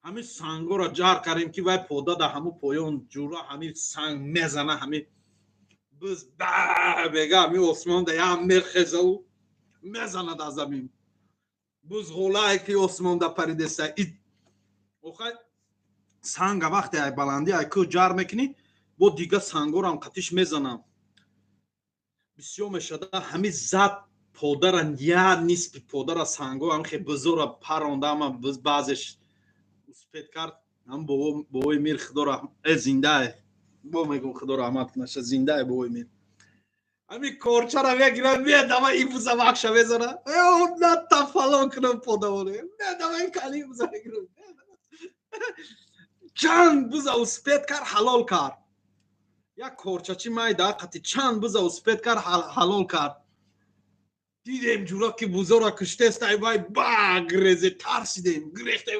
همین سنگا را جار کردیم که وای پودا در همون پایان جورا همین سنگ میزنه همین بز بگه همین عثمان در هم میرخزه و میزنه در زمین بز غولایی که عثمان در پریده سعید اوخای سنگ وقتی ای بلندی ای که جار میکنی با دیگه سنگا را هم قطیش میزنم بسیار میشده همین زد پودا را یا نسبی پودا را سنگا هم خیلی بزرگ پرانده هم بعضش سپید کرد هم بابای میر خدا را زنده با میگم خدا رحمت کنه زنده بابای میر همین کورچه را میگیرم میدم این بوزه بخشه بزنه اون نتا فلان کنم پودوانه میدم این کلی بوزه بگیرم چند بوزه سپید کرد حلال کرد یک کورچه چی مای دقیقی چند بوزه سپید کرد حلال کرد دیدیم جورا که بوزه را کشته است ای بای با گریزه ترسیدیم گریختیم